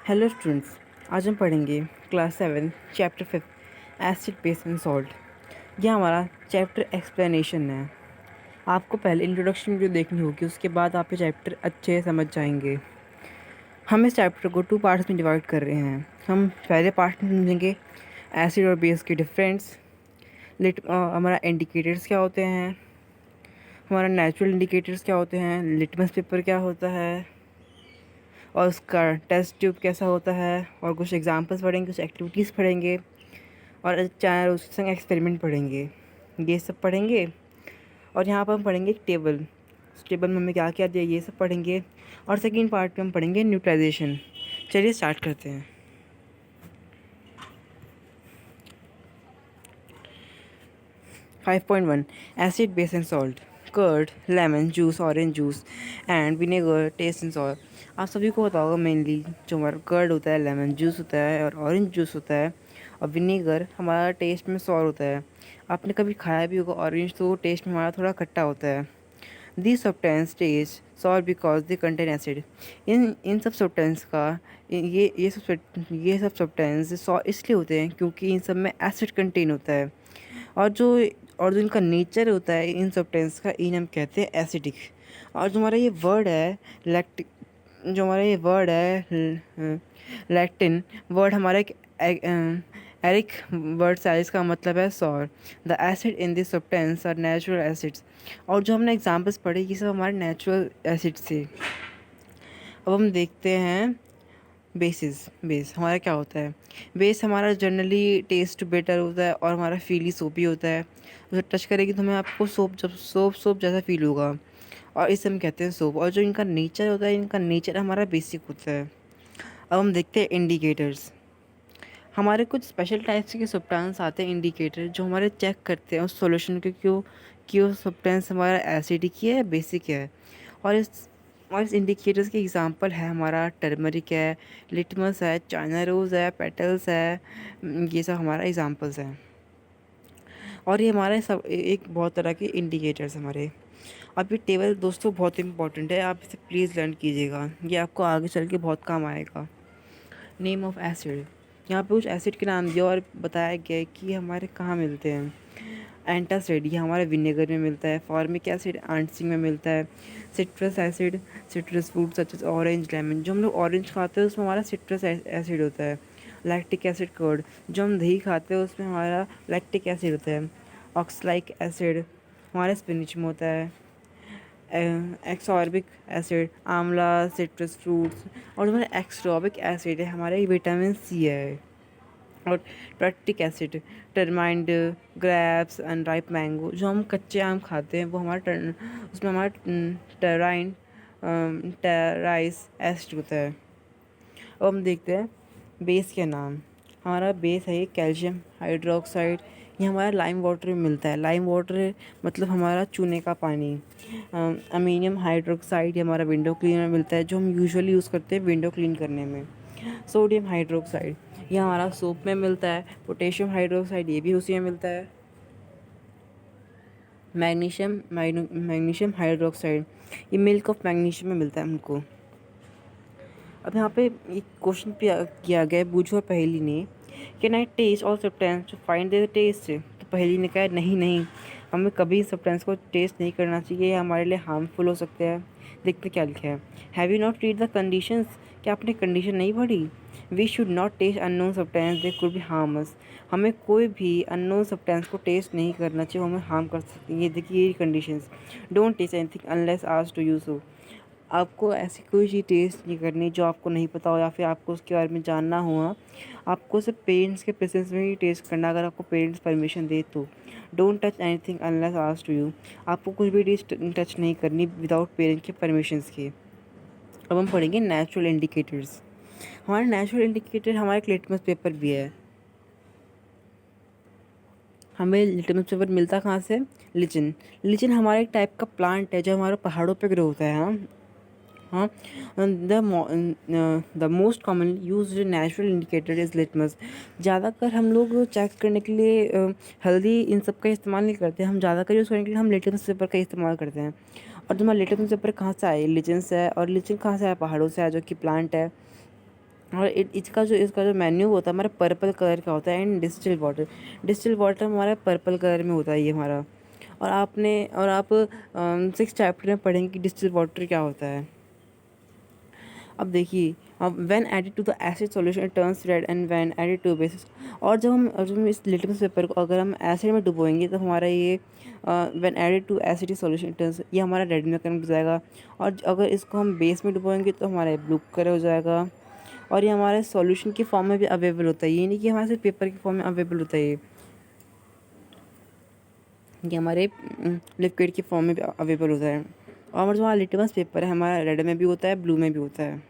Hello students, आज हम पढ़ेंगे class 7 chapter 5 acid base and salt. यह हमारा चैप्टर एक्सप्लेनेशन है। आपको पहले इंट्रोडक्शन वीडियो देखनी होगी, उसके बाद आप ये चैप्टर अच्छे से समझ जाएंगे। हम इस चैप्टर को 2 पार्ट्स में डिवाइड कर रहे हैं। हम पहले पार्ट में समझेंगे एसिड और बेस के डिफरेंस, हमारा इंडिकेटर्स क्या होते हैं, हमारा नेचुरल इंडिकेटर्स क्या होते हैं, लिटमस पेपर क्या होता है और उसका टेस्ट ट्यूब कैसा होता है, और कुछ एग्जांपल्स पढ़ेंगे, कुछ एक्टिविटीज़ पढ़ेंगे और चाहे उसके संग एक्सपेरिमेंट पढ़ेंगे। ये सब पढ़ेंगे और यहाँ पर हम पढ़ेंगे एक टेबल। उस टेबल में हमें क्या क्या दिया ये सब पढ़ेंगे। और सेकेंड पार्ट में हम पढ़ेंगे न्यूट्रलाइजेशन। चलिए स्टार्ट करते हैं। 5.1 acid base and salt. Curd, lemon juice, orange juice and vinegar, taste and salt. आप सभी को पता होगा मेनली जो हमारा कर्ड होता है, लेमन जूस होता है और ऑरेंज जूस होता है, और विनेगर हमारा टेस्ट में सॉर होता है। आपने कभी खाया भी होगा ऑरेंज, तो टेस्ट में हमारा थोड़ा खट्टा होता है। These substance taste sour because they contain acid. इन सब सब्सटेंस का ये सब सब्सटेंस सॉर इसलिए होते हैं क्योंकि इन सब में एसिड कंटेन होता है। और जो इनका नेचर होता है इन सब्सटेंस का, इन हम कहते हैं एसिडिक। और जो हमारा ये वर्ड है लैक्टिक, जो हमारा ये वर्ड है लैक्टिन वर्ड, हमारा एक एरिक वर्ड से, इसका मतलब है sour. The acid in this substance are natural acids. और जो हमने एग्जांपल्स पढ़े ये सब हमारे नेचुरल एसिड्स थे। अब हम देखते हैं बेस हमारा क्या होता है। बेस हमारा जनरली टेस्ट बेटर होता है और हमारा फीली सोपी होता है। उसे टच करेगी तो हमें आपको सोप जैसा फील होगा, और इसे हम कहते हैं सोप। और जो इनका नेचर होता है, इनका नेचर हमारा बेसिक होता है। अब हम देखते हैं इंडिकेटर्स। हमारे कुछ स्पेशल टाइप्स के सब्सटेंस आते हैं इंडिकेटर, जो हमारे चेक करते हैं उस सॉल्यूशन के कि वो सब्सटेंस हमारा एसिडिक है, बेसिक है। और इस इंडिकेटर्स के एग्जांपल है हमारा टर्मरिक है, लिटमस है, चाइना रोज़ है, पेटल्स है। ये सब हमारा एग्जांपल्स हैं। और ये हमारे सब एक बहुत तरह के इंडिकेटर्स हमारे। अब ये टेबल दोस्तों बहुत इंपॉर्टेंट है, आप इसे प्लीज़ लर्न कीजिएगा, ये आपको आगे चल के बहुत काम आएगा। नेम ऑफ एसिड, यहाँ पे कुछ एसिड के नाम दिया और बताया गया है कि ये हमारे कहाँ मिलते हैं। एंटासिड ये हमारे विनेगर में मिलता है। फॉर्मिक एसिड आंटसिंग में मिलता है। Citrus acid citrus fruit such as orange, lemon, जो हम लोग ऑरेंज खाते हैं उसमें हमारा सिट्रस एसिड होता है। लैक्टिक एसिड कर्ड, जो हम दही खाते हैं उसमें हमारा लैक्टिक एसिड होता है। ऑक्सलाइक एसिड हमारे स्पिनिच में होता है। एक्सॉर्बिक एसिड आंवला, सिट्रस फ्रूट्स। और हमारा एक्सट्रॉबिक एसिड है हमारे विटामिन सी है। और प्रैक्टिक एसिड टर्माइंड, ग्रेप्स, अनराइप मैंगो, जो हम कच्चे आम खाते हैं वो उसमें हमारा टेराइन टेराइस एसिड होता है। अब हम देखते हैं बेस के नाम। हमारा बेस है ये कैल्शियम हाइड्रोक्साइड, ये हमारा लाइम वाटर में मिलता है। लाइम वाटर मतलब हमारा चूने का पानी। अमीनियम हाइड्रोक्साइड ये हमारा विंडो क्लीनर में मिलता है, जो हम यूजुअली यूज़ करते हैं विंडो क्लीन करने में। सोडियम हाइड्रोक्साइड ये हमारा सोप में मिलता है। पोटेशियम हाइड्रोक्साइड ये भी उसी में मिलता है। मैग्नीशियम हाइड्रोक्साइड ये मिल्क ऑफ मैग्नीशियम में मिलता है हमको। अब यहाँ पे एक क्वेश्चन किया गया है बूझो और पहेली ने, can I taste all substance to find the taste. तो पहेली ने कहा नहीं नहीं, हमें कभी सब्सटेंस को टेस्ट नहीं करना चाहिए, ये हमारे लिए हार्मफुल हो सकते हैं। देखते क्या लिखा है। Have you not read the conditions, क्या आपने कंडीशन नहीं पढ़ी। We should not taste unknown substance they could be harm us. हमें कोई भी अननोन सब्सटेंस को टेस्ट नहीं करना चाहिए, वो हमें हार्म कर सकती है। ये देखिए ये conditions. Don't taste anything unless asked to you so. आपको ऐसी कोई चीज़ टेस्ट नहीं करनी जो आपको नहीं पता हो या फिर आपको उसके बारे में जानना हुआ। आपको सिर्फ पेरेंट्स के प्रेजेंस में ही टेस्ट करना, अगर आपको पेरेंट्स परमिशन दे तो। Don't touch anything unless asked to you. आपको कुछ भी डिश टच नहीं करनी विदाउट पेरेंट्स के परमिशंस के। अब हम पढ़ेंगे नेचुरल इंडिकेटर्स। हमारे नेचुरल इंडिकेटर हमारे एक लिटमस पेपर भी है। हमें लिटमस पेपर मिलता कहाँ से। लिचन। लिचन हमारा एक टाइप का प्लांट है जो हमारे पहाड़ों पे ग्रो होता है। हाँ, the most common use natural indicator is litmus. ज़्यादातर हम लोग चेक करने के लिए हल्दी इन सब का इस्तेमाल नहीं करते, हम ज़्यादातर यूज़ करने के लिए हम लिटमस पेपर का इस्तेमाल करते हैं। और तुम्हारा लिटमस पेपर कहाँ से आए, लिचन से है। और लिचन कहाँ से आया, पहाड़ों से आया, जो कि प्लांट है। और इसका जो मेन्यू होता है हमारा पर्पल कलर का होता है। एंड डिस्टिल वाटर हमारा पर्पल कलर में होता है ये हमारा। और आप 6 चैप्टर में पढ़ेंगे कि डिस्टिल वाटर क्या होता है। अब देखिए, अब when added to the acid solution it turns red and when added to basis. और जब हम इस लिटमस पेपर को अगर हम एसिड में डुबोएंगे तो हमारा ये when added to acid solution it turns, ये हमारा रेड में कन्वर्ट हो जाएगा। और अगर इसको हम बेस में डुबोएंगे तो हमारा ये ब्लू कलर हो जाएगा। और ये हमारे सॉल्यूशन की फॉर्म में भी अवेलेबल होता है, ये नहीं कि हमारे सिर्फ पेपर की फॉर्म में अवेलेबल होता है। ये हमारे लिक्विड की फॉर्म में भी अवेलेबल होता है। और हमारा जो हमारा लिटमस पेपर है हमारा रेड में भी होता है, ब्लू में भी होता है।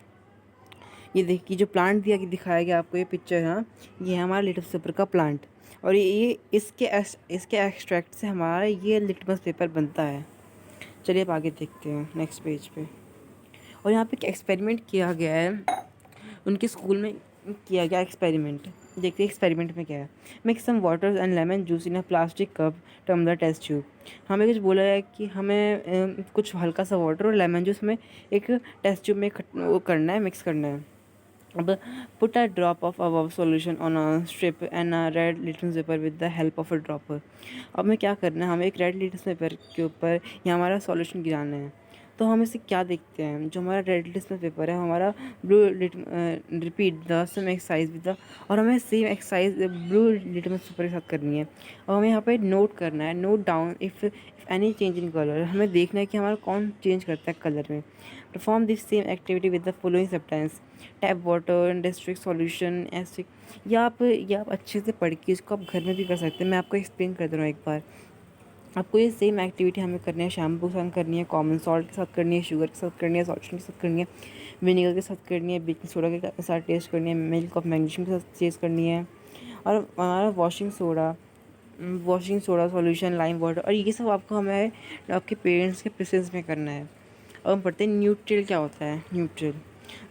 ये देखिए जो प्लांट दिखाया गया आपको, ये पिक्चर है, ये है हमारा लिटमस पेपर का प्लांट। और ये इसके एक्सट्रैक्ट से हमारा ये लिटमस पेपर बनता है। चलिए अब आगे देखते हैं नेक्स्ट पेज पे। और यहाँ पे एक एक्सपेरिमेंट किया गया है, उनके स्कूल में किया गया एक्सपेरिमेंट। देखते हैं एक्सपेरिमेंट में क्या है। Mix some water and lemon juice in a plastic cup tumbler test tube. हमें कुछ बोला है कि हमें कुछ हल्का सा वाटर और लेमन जूस में एक टेस्ट ट्यूब में वो करना है, मिक्स करना है। अब put a drop of above solution on a strip and a red litmus paper with the help of a dropper. अब हमें क्या करना है, हमें एक रेड लिटमस पेपर के ऊपर ये हमारा सॉल्यूशन गिराना है। तो हम इसे क्या देखते हैं, जो हमारा रेड लिटमस पेपर है हमारा repeat the same exercise with the, और हमें same exercise blue litmus paper के साथ करनी है। और हमें यहाँ पे नोट करना है, note down if any change in colour. हमें देखना है कि हमारा कौन चेंज करता है कलर में। Perform this same activity with the following substance tap water and district solution acid. या आप अच्छे से पढ़ के इसको आप घर में भी कर सकते हैं। मैं आपको एक्सप्लेन कर दे रहा हूँ एक बार। आपको ये सेम एक्टिविटी हमें करनी है, शैम्पू के साथ करनी है, कॉमन सॉल्ट के साथ करनी है, शुगर के साथ करनी है, सॉल्यूशन के साथ करनी है, विनेगर के साथ करनी है, बेकिंग सोडा के साथ टेस्ट करनी है, मिल्क ऑफ मैग्नीशियम के साथ टेस्ट करनी है। और हमारा washing soda solution, lime water, और ये सब आपको हमें आपके पेरेंट्स के प्रेजेंस में करना है। अब हम पढ़ते हैं न्यूट्रल क्या होता है। न्यूट्रल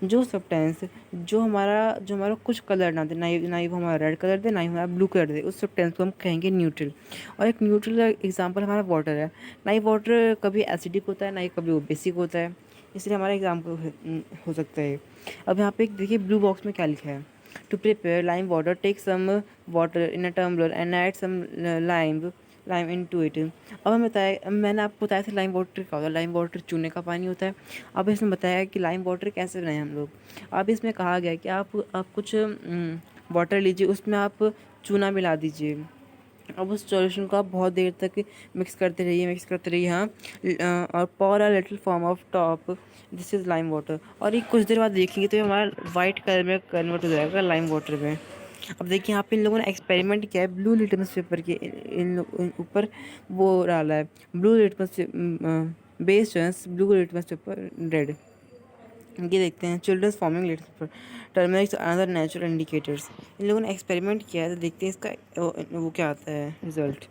जो सब्सटेंस जो हमारा कुछ कलर ना दे, ना ही वो हमारा रेड कलर दे, ना ही हमारा ब्लू कलर दे, उस सब्सटेंस को हम कहेंगे न्यूट्रल। और एक न्यूट्रल का एग्जांपल हमारा वाटर है। ना ही वाटर कभी एसिडिक होता है, ना ही कभी वो बेसिक होता है, इसलिए हमारा एग्जाम्पल हो सकता है। अब यहाँ पे एक देखिए ब्लू बॉक्स में क्या लिखा है। To prepare lime water take some water in a tumbler and add some lime into it. अब मैंने आपको बताया था लाइम वाटर क्या होता है। लाइम वाटर चूने का पानी होता है। अब इसमें बताया कि लाइम वाटर कैसे बनाएं हम लोग। अब इसमें कहा गया कि आप कुछ वाटर लीजिए, उसमें आप चूना मिला दीजिए। अब उस सॉल्यूशन को आप बहुत देर तक मिक्स करते रहिए। हाँ, और pour a little form of top, this is lime water. और ये कुछ देर बाद देखेंगे तो ये हमारा वाइट कलर में कन्वर्ट हो जाएगा लाइम वाटर में। अब देखिए यहाँ पे इन लोगों ने एक्सपेरिमेंट किया है, ब्लू लिटमस पेपर के इन ऊपर वो डाला है, blue litmus base blue litmus paper red. ये देखते हैं children's forming litmus paper turmeric's another natural indicators. इन लोगों ने एक्सपेरिमेंट किया है, तो देखते हैं इसका वो क्या आता है रिजल्ट।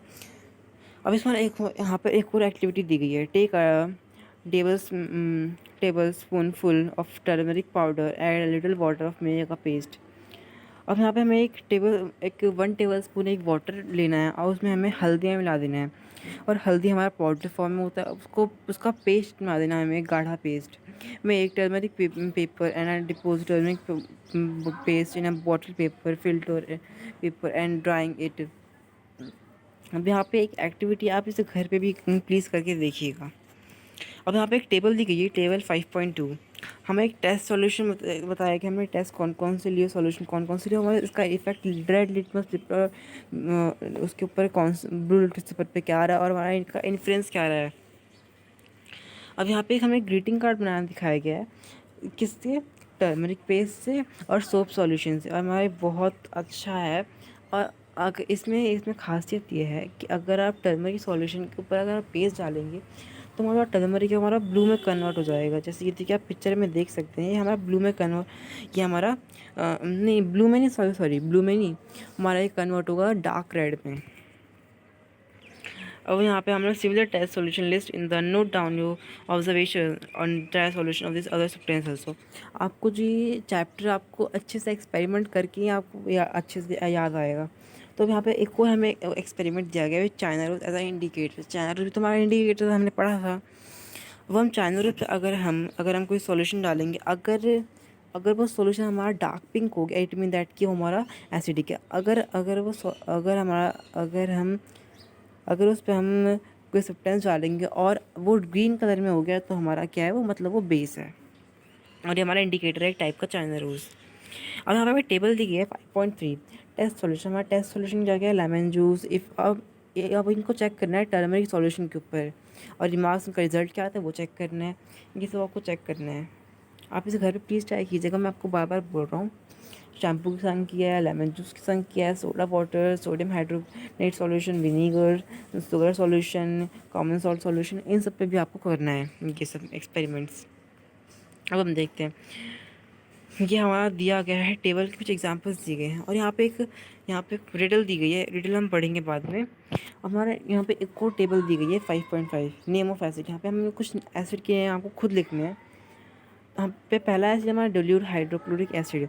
अब इसमें यहाँ पर एक और एक्टिविटी दी गई है। Take tablespoon full of turmeric powder add little water of make a paste. अब यहाँ पे हमें एक 1 टेबल स्पून एक वाटर लेना है और उसमें हमें हल्दियाँ मिला देना है। और हल्दी हमारा पाउडर फॉर्म में होता है, उसका पेस्ट बना देना है, हमें गाढ़ा पेस्ट। मैं एक turmeric paper and I depots turmeric paste in a bottle paper filter paper and drawing it. अब यहाँ पे एक एक्टिविटी आप इसे घर पे भी प्लीज़ करके देखिएगा। अब यहाँ पे एक टेबल दी गई है, टेबल 5.2। हमें एक टेस्ट सॉल्यूशन बताया कि हमें टेस्ट कौन कौन से लिए, सॉल्यूशन कौन कौन से लिए, हमारे इसका इफेक्ट रेड लिटमस पेपर उसके ऊपर कौन ब्लू लिटमस पेपर पे क्या आ रहा है और हमारा इनका इन्फ्लुएंस क्या रहा है। अब यहाँ पे हमें ग्रीटिंग कार्ड बनाना दिखाया गया है, किससे, टर्मरिक पेस्ट से और सोप सॉल्यूशन से। और हमारे बहुत अच्छा है। और अगर इसमें खासियत ये है कि अगर आप टर्मरिक सॉल्यूशन के ऊपर अगर आप पेस्ट डालेंगे तो हमारा टर्मरिक हमारा ब्लू में कन्वर्ट हो जाएगा। जैसे ये देखिए आप पिक्चर में देख सकते हैं, ये हमारा ब्लू में कन्वर्ट, ये हमारा नहीं ब्लू में नहीं, सॉरी ब्लू में नहीं, हमारा ये कन्वर्ट होगा डार्क रेड में। अब यहाँ पे हम लोग similar test solution list in the note down your observation on test solution of this other substance also. आपको जो ये चैप्टर आपको अच्छे से एक्सपेरिमेंट करके आपको अच्छे से याद आएगा। तो यहाँ पे एक और हमें एक्सपेरिमेंट दिया गया है, China rose as a indicator. China rose तो हमारा इंडिकेटर हमने पढ़ा था। अब हम चाइना रोज अगर हम कोई सॉल्यूशन डालेंगे, अगर अगर वो सॉल्यूशन हमारा डार्क पिंक हो गया, इट मीन दैट कि वो हमारा एसिडिक है। अगर अगर वो अगर हमारा अगर उस पर हम कोई सब्सटेंस डालेंगे और वो ग्रीन कलर में हो गया तो हमारा क्या है, वो मतलब वो बेस है। और ये हमारा इंडिकेटर है एक टाइप का, चाइना रोज। अब यहाँ पे हमें टेबल दी गई है 5.3 टेस्ट सॉल्यूशन। हमारा टेस्ट सॉल्यूशन क्या क्या है, लेमन जूस। अब इनको चेक करना है टर्मरिक सॉल्यूशन के ऊपर, और रिमार्क्स उनका रिजल्ट क्या आता है वो चेक करना है। ये सब आपको चेक करना है। आप इसे घर पे प्लीज़ ट्राई कीजिएगा, मैं आपको बार बार बोल रहा हूँ। शैम्पू के संग किया है, लेमन जूस के संग किया है, soda water, sodium hydronate solution, vinegar, sugar solution, common salt solution, इन सब पे भी आपको करना है ये सब एक्सपेरिमेंट्स। अब हम देखते हैं, ये हमारा दिया गया है टेबल के कुछ एग्जांपल्स दिए गए हैं, और यहाँ पे एक रिडल दी गई है। रिडल हम पढ़ेंगे बाद में। हमारे यहाँ पे एक और टेबल दी गई है 5.5 नेम ऑफ एसिड। यहाँ पे हमें कुछ एसिड के हैं, आपको खुद लिखने हैं। यहाँ पे पहला एसिड हमारा डिल्यूट हाइड्रोक्लोरिक एसिड।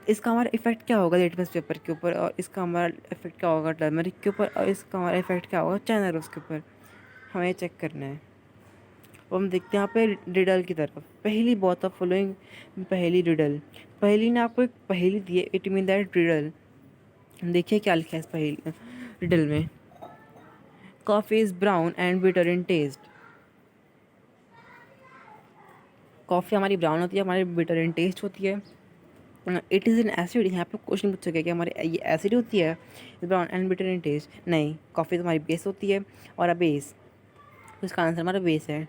इसका हमारा इफेक्ट क्या होगा लिटमस पेपर के ऊपर, और इसका हमारा इफेक्ट क्या होगा टर्मरिक के ऊपर, और इसका हमारा इफेक्ट क्या होगा चाइना रोज के ऊपर। हमें चेक करना है। अब हम देखते हैं यहाँ पे रिडल की तरफ। पहली बोथ ऑफ फॉलोइंग, पहली रिडल, पहली ने आपको एक पहली दी है, इट मीन दैट रिडल। देखिए क्या लिखा है इस पहली रिडल में। Coffee is brown and bitter in taste. Coffee हमारी ब्राउन होती है, हमारी बिटर इन टेस्ट होती है। It is an acid. यहाँ पे क्वेश्चन पूछ सके कि हमारे ये एसिड होती है brown and bitter in taste. नहीं, कॉफ़ी तो हमारी बेस होती है, और अब बेस, इसका आंसर हमारा बेस है।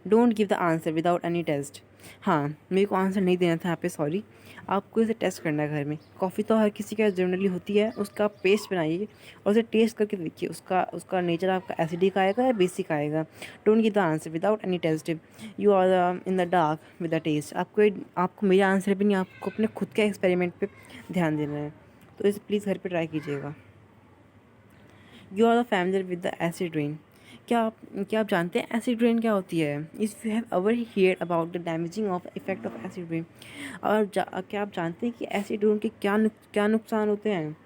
Don't give the answer without any test. हाँ, मेरे को आंसर नहीं देना था यहाँ पे, सॉरी। आपको इसे टेस्ट करना है घर में। कॉफ़ी तो हर किसी का जनरली होती है, उसका पेस्ट बनाइए और उसे टेस्ट करके देखिए, उसका नेचर आपका एसिडिक आएगा या बेसिक आएगा। Don't give the answer without any test. You are in the dark with the test. आपको मेरा आंसर भी नहीं, आपको अपने खुद के एक्सपेरिमेंट पर ध्यान देना है, तो इसे प्लीज़ घर पर ट्राई कीजिएगा। You are the familiar with the acid rain. क्या आप जानते हैं एसिड रेन क्या होती है? If you have ever heard about the damaging of effect of acid rain. और क्या आप जानते हैं कि एसिड रेन के क्या नुकसान होते हैं?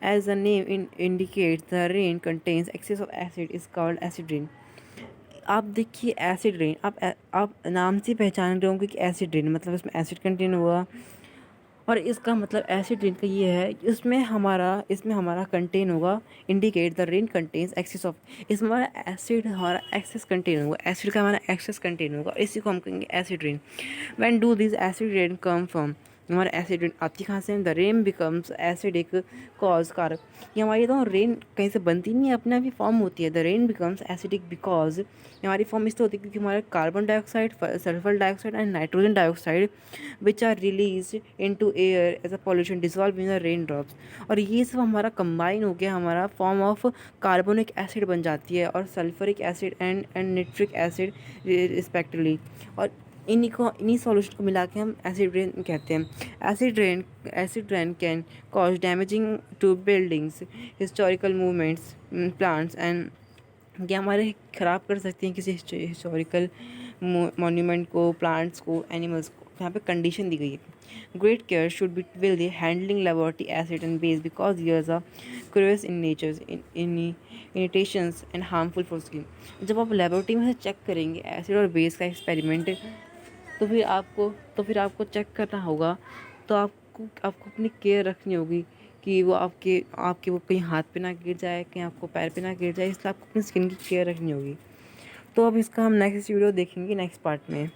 As the name indicates, the rain contains excess of acid is called acid rain. आप देखिए एसिड रेन, आप नाम से पहचान रहे होंगे कि एसिड रेन मतलब इसमें एसिड कंटेन हुआ, और इसका मतलब एसिड रेन का ये है, इसमें हमारा कंटेन होगा, indicate the rain contains excess of. इसमें हमारा एसिड हमारा एक्सेस कंटेन होगा, एसिड का हमारा एक्सेस कंटेन होगा, इसी को हम कहेंगे acid rain. When do this acid rain come from, हमारा एसिड रेन आती कहाँ से? The rain becomes acidic cause कारक। ये हमारी तो रेन कहीं से बनती नहीं है, अपने आप ही फॉर्म होती है। The rain becomes acidic because, हमारी फॉर्म इसलिए होती है क्योंकि हमारे carbon dioxide, sulphur dioxide and nitrogen dioxide which are release into air as a pollution dissolve in the rain drops. और ये सब हमारा कंबाइन हो गया, हमारा फॉर्म ऑफ कार्बोनिक एसिड बन जाती है, और sulphuric acid and nitric acid respectively. और इन्हीं सॉल्यूशन को मिला के हम एसिड रेन कहते हैं। Acid rain can cause damaging to buildings, historical movements, plants and, ये हमारे ख़राब कर सकती हैं किसी हिस्टोरिकल मॉन्यूमेंट को, प्लांट्स को, एनिमल्स को। यहाँ पे कंडीशन दी गई है। Great care should be will the handling laboratory acid and base because ears are curious in nature's initiations and harmful for skin. जब आप लेबोरेटरी में से चेक करेंगे एसिड और बेस का एक्सपेरिमेंट, तो फिर आपको चेक करना होगा, तो आपको अपनी केयर रखनी होगी कि वो आपके वो कहीं हाथ पे ना गिर जाए, कहीं आपको पैर पे ना गिर जाए, इसलिए आपको अपनी स्किन की केयर रखनी होगी। तो अब इसका हम नेक्स्ट वीडियो देखेंगे नेक्स्ट पार्ट में।